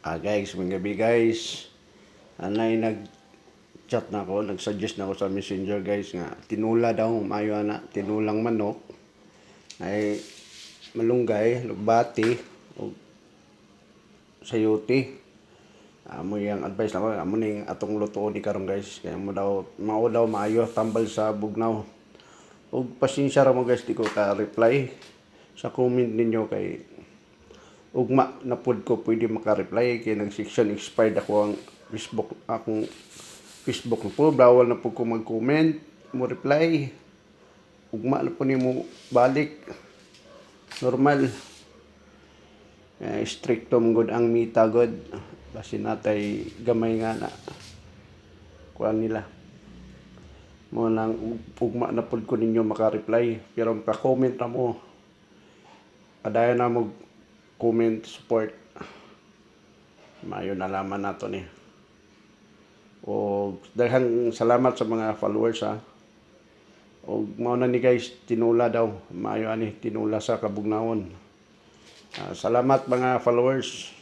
Guys, mga gabi guys. Anay nag-chat na ako, nag-suggest na ako sa messenger guys nga tinula daw, mayo na, tinulang manok. Ay malunggay, lugbati, o sayuti. Amo yang advice na ko, amo ning atong lutuon ni karon guys. Kaya mo daw, mao daw maayo tambal sa bugnaw. Og pasensya ra mo guys, di ko ka-reply sa comment ninyo kay ugma na pod ko pwede maka-reply kay nag-section expired ako ang akong Facebook na po, bawal na po ko mag-comment mo reply, ugma na po nimo balik normal. Stricto good ang mita god basin natay gamay nga na kuan nila mo nang ugma na pod ko ninyo maka-reply, pero pa-comment na mo adayon na mo comment support, mayo nalaman nato ni. O daghang salamat sa mga followers ha. O mao na ni guys, tinula daw, mayo ani tinula sa kabugnawon. Salamat mga followers.